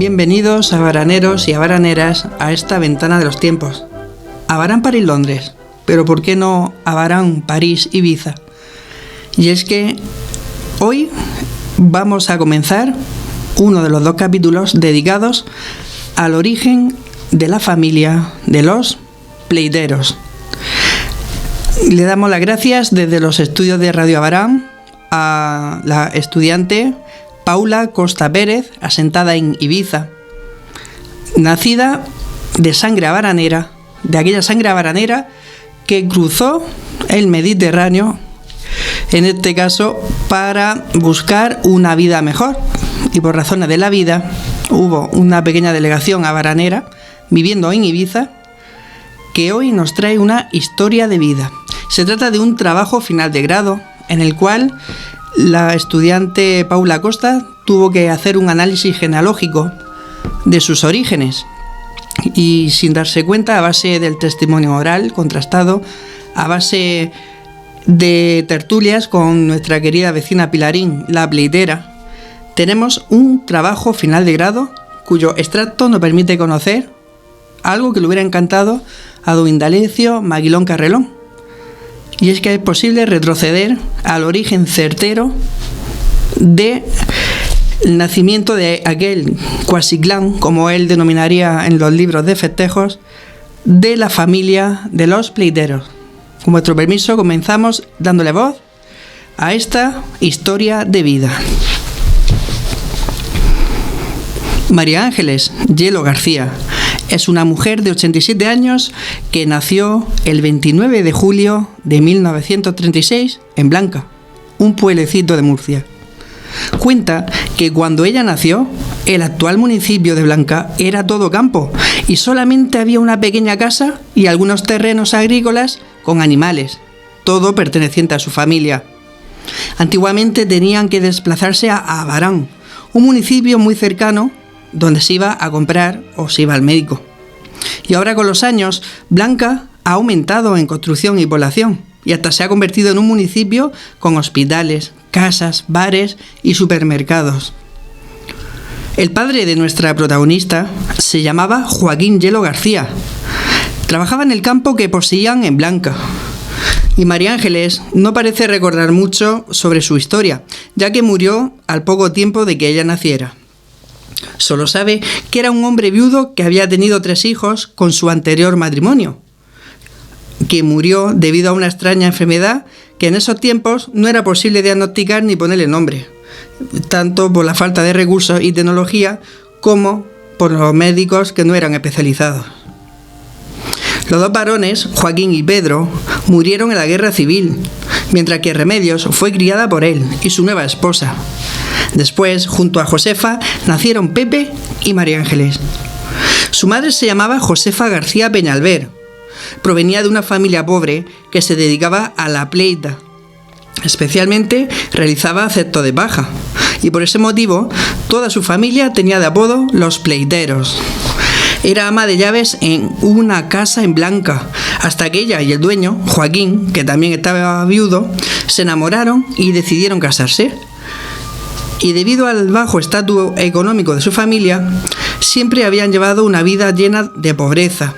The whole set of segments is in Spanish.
Bienvenidos abaraneros y abaraneras a esta ventana de los tiempos. Abarán, París, Londres, pero ¿por qué no Abarán, París, Ibiza? Y es que hoy vamos a comenzar uno de los 2 capítulos dedicados al origen de la familia de los pleiteros. Le damos las gracias desde los estudios de Radio Abarán a la estudiante Paula Costa Pérez, asentada en Ibiza, nacida de sangre abaranera, de aquella sangre abaranera que cruzó el Mediterráneo, en este caso para buscar una vida mejor, y por razones de la vida hubo una pequeña delegación abaranera viviendo en Ibiza que hoy nos trae una historia de vida. Se trata de un trabajo final de grado en el cual la estudiante Paula Costa tuvo que hacer un análisis genealógico de sus orígenes y, sin darse cuenta, a base del testimonio oral contrastado, a base de tertulias con nuestra querida vecina Pilarín, la pleitera, tenemos un trabajo final de grado cuyo extracto nos permite conocer algo que le hubiera encantado a don Indalecio Maguilón Carrelón. Y es que es posible retroceder al origen certero del nacimiento de aquel cuasiclán, como él denominaría en los libros de festejos, de la familia de los pleiteros. Con vuestro permiso, comenzamos dándole voz a esta historia de vida. María Ángeles Hielo García es una mujer de 87 años que nació el 29 de julio de 1936 en Blanca, un pueblecito de Murcia. Cuenta que cuando ella nació, el actual municipio de Blanca era todo campo y solamente había una pequeña casa y algunos terrenos agrícolas con animales, todo perteneciente a su familia. Antiguamente tenían que desplazarse a Abarán, un municipio muy cercano donde se iba a comprar o se iba al médico. Y ahora, con los años, Blanca ha aumentado en construcción y población y hasta se ha convertido en un municipio con hospitales, casas, bares y supermercados. El padre de nuestra protagonista se llamaba Joaquín Hielo García. Trabajaba en el campo que poseían en Blanca. Y María Ángeles no parece recordar mucho sobre su historia, ya que murió al poco tiempo de que ella naciera. Solo sabe que era un hombre viudo que había tenido 3 hijos con su anterior matrimonio, que murió debido a una extraña enfermedad que en esos tiempos no era posible diagnosticar ni ponerle nombre, tanto por la falta de recursos y tecnología como por los médicos que no eran especializados. Los 2 varones, Joaquín y Pedro, murieron en la guerra civil, mientras que Remedios fue criada por él y su nueva esposa. Después, junto a Josefa, nacieron Pepe y María Ángeles. Su madre se llamaba Josefa García Peñalver. Provenía de una familia pobre que se dedicaba a la pleita. Especialmente realizaba cestos de paja. Y por ese motivo, toda su familia tenía de apodo los pleiteros. Era ama de llaves en una casa en Blanca, hasta que ella y el dueño, Joaquín, que también estaba viudo, se enamoraron y decidieron casarse. Y debido al bajo estatus económico de su familia, siempre habían llevado una vida llena de pobreza.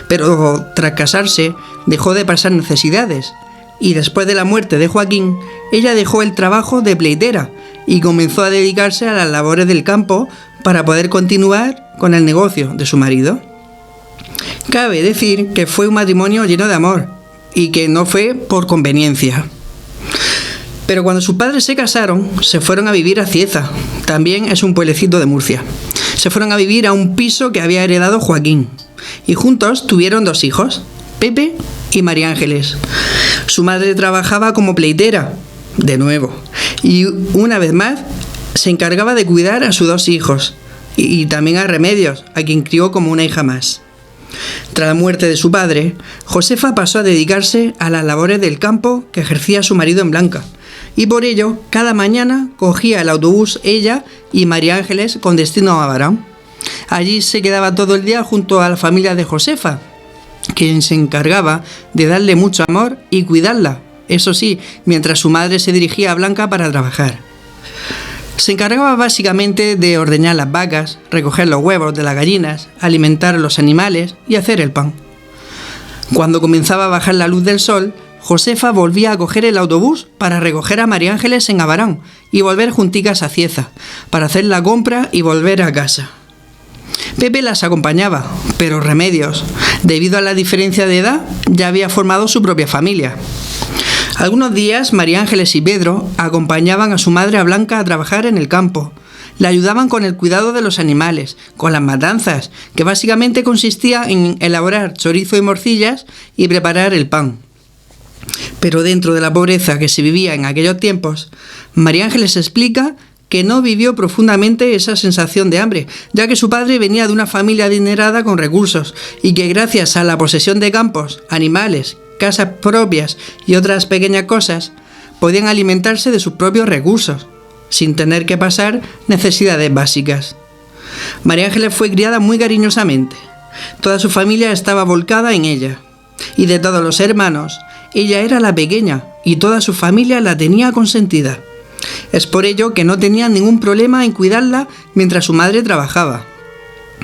Pero tras casarse, dejó de pasar necesidades. Y después de la muerte de Joaquín, ella dejó el trabajo de pleitera y comenzó a dedicarse a las labores del campo para poder continuar con el negocio de su marido. Cabe decir que fue un matrimonio lleno de amor y que no fue por conveniencia. Pero cuando sus padres se casaron, se fueron a vivir a Cieza, también es un pueblecito de Murcia. Se fueron a vivir a un piso que había heredado Joaquín, y juntos tuvieron 2 hijos, Pepe y María Ángeles. Su madre trabajaba como pleitera, de nuevo, y una vez más se encargaba de cuidar a sus 2 hijos, y también a Remedios, a quien crió como una hija más. Tras la muerte de su padre, Josefa pasó a dedicarse a las labores del campo que ejercía su marido en Blanca, y por ello, cada mañana cogía el autobús ella y María Ángeles con destino a Abarán. Allí se quedaba todo el día junto a la familia de Josefa, quien se encargaba de darle mucho amor y cuidarla, eso sí, mientras su madre se dirigía a Blanca para trabajar. Se encargaba básicamente de ordeñar las vacas, recoger los huevos de las gallinas, alimentar a los animales y hacer el pan. Cuando comenzaba a bajar la luz del sol, Josefa volvía a coger el autobús para recoger a María Ángeles en Abarán y volver junticas a Cieza, para hacer la compra y volver a casa. Pepe las acompañaba, pero Remedios, debido a la diferencia de edad, ya había formado su propia familia. Algunos días María Ángeles y Pedro acompañaban a su madre a Blanca a trabajar en el campo. Le ayudaban con el cuidado de los animales, con las matanzas, que básicamente consistía en elaborar chorizo y morcillas y preparar el pan. Pero dentro de la pobreza que se vivía en aquellos tiempos, María Ángeles explica que no vivió profundamente esa sensación de hambre, ya que su padre venía de una familia adinerada con recursos y que gracias a la posesión de campos, animales, casas propias y otras pequeñas cosas, podían alimentarse de sus propios recursos, sin tener que pasar necesidades básicas. María Ángeles fue criada muy cariñosamente. Toda su familia estaba volcada en ella. Y de todos los hermanos, ella era la pequeña y toda su familia la tenía consentida. Es por ello que no tenían ningún problema en cuidarla mientras su madre trabajaba.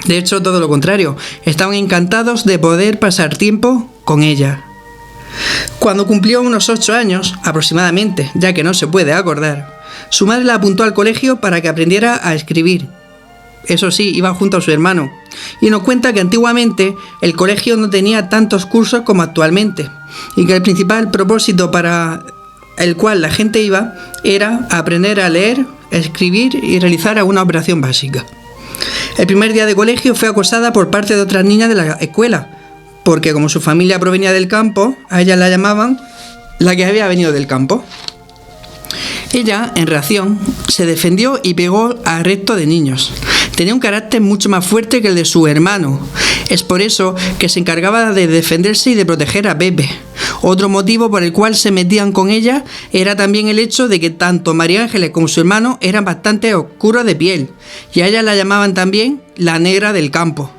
De hecho, todo lo contrario, estaban encantados de poder pasar tiempo con ella. Cuando cumplió unos 8 años, aproximadamente, ya que no se puede acordar, su madre la apuntó al colegio para que aprendiera a escribir. Eso sí, iba junto a su hermano, y nos cuenta que antiguamente el colegio no tenía tantos cursos como actualmente, y que el principal propósito para el cual la gente iba era aprender a leer, escribir y realizar alguna operación básica. El primer día de colegio fue acosada por parte de otras niñas de la escuela, porque como su familia provenía del campo, a ella la llamaban la que había venido del campo. Ella, en reacción, se defendió y pegó al resto de niños. Tenía un carácter mucho más fuerte que el de su hermano. Es por eso que se encargaba de defenderse y de proteger a Pepe. Otro motivo por el cual se metían con ella era también el hecho de que tanto María Ángeles como su hermano eran bastante oscuros de piel, y a ella la llamaban también la negra del campo.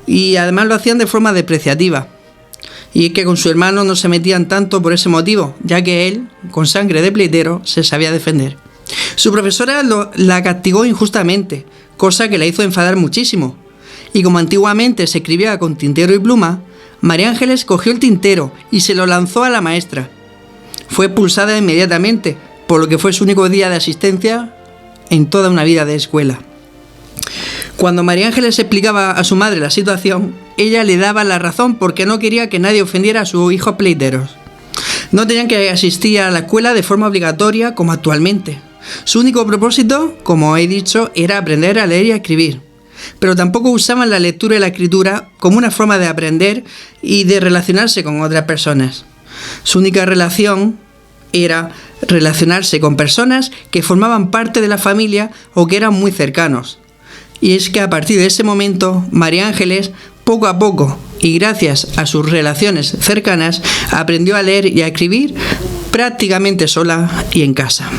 Y además lo hacían de forma despreciativa. Y es que con su hermano no se metían tanto por ese motivo, ya que él, con sangre de pleitero, se sabía defender. Su profesora la castigó injustamente, cosa que la hizo enfadar muchísimo. Y como antiguamente se escribía con tintero y pluma, María Ángeles cogió el tintero y se lo lanzó a la maestra. Fue expulsada inmediatamente, por lo que fue su único día de asistencia en toda una vida de escuela. Cuando María Ángeles explicaba a su madre la situación, ella le daba la razón porque no quería que nadie ofendiera a sus hijos pleiteros. No tenían que asistir a la escuela de forma obligatoria como actualmente. Su único propósito, como he dicho, era aprender a leer y a escribir. Pero tampoco usaban la lectura y la escritura como una forma de aprender y de relacionarse con otras personas. Su única relación era relacionarse con personas que formaban parte de la familia o que eran muy cercanos. Y es que a partir de ese momento, María Ángeles, poco a poco, y gracias a sus relaciones cercanas, aprendió a leer y a escribir prácticamente sola y en casa.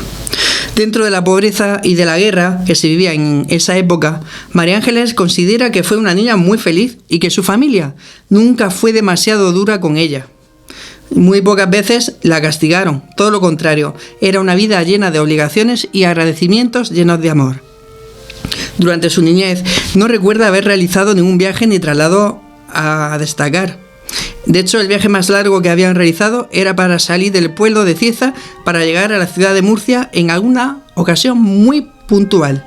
Dentro de la pobreza y de la guerra que se vivía en esa época, María Ángeles considera que fue una niña muy feliz y que su familia nunca fue demasiado dura con ella. Muy pocas veces la castigaron, todo lo contrario, era una vida llena de obligaciones y agradecimientos llenos de amor. Durante su niñez no recuerda haber realizado ningún viaje ni traslado a destacar. De hecho, el viaje más largo que habían realizado era para salir del pueblo de Cieza para llegar a la ciudad de Murcia en alguna ocasión muy puntual.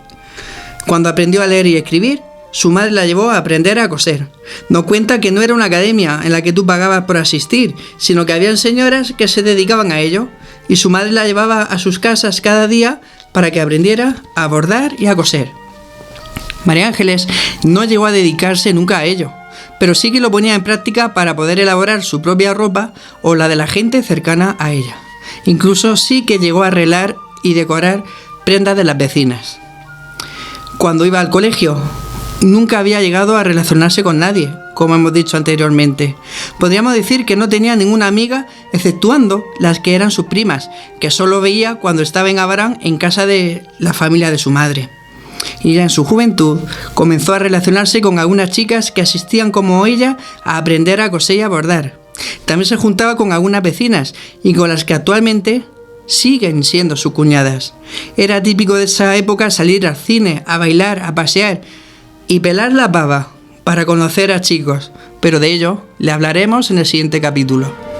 Cuando aprendió a leer y escribir, su madre la llevó a aprender a coser. Nos cuenta que no era una academia en la que tú pagabas por asistir, sino que habían señoras que se dedicaban a ello, y su madre la llevaba a sus casas cada día para que aprendiera a bordar y a coser. María Ángeles no llegó a dedicarse nunca a ello, pero sí que lo ponía en práctica para poder elaborar su propia ropa o la de la gente cercana a ella. Incluso sí que llegó a arreglar y decorar prendas de las vecinas. Cuando iba al colegio, nunca había llegado a relacionarse con nadie, como hemos dicho anteriormente. Podríamos decir que no tenía ninguna amiga, exceptuando las que eran sus primas, que solo veía cuando estaba en Abarán en casa de la familia de su madre. Y ya en su juventud comenzó a relacionarse con algunas chicas que asistían como ella a aprender a coser y a bordar. También se juntaba con algunas vecinas y con las que actualmente siguen siendo sus cuñadas. Era típico de esa época salir al cine, a bailar, a pasear y pelar la pava para conocer a chicos, pero de ello le hablaremos en el siguiente capítulo.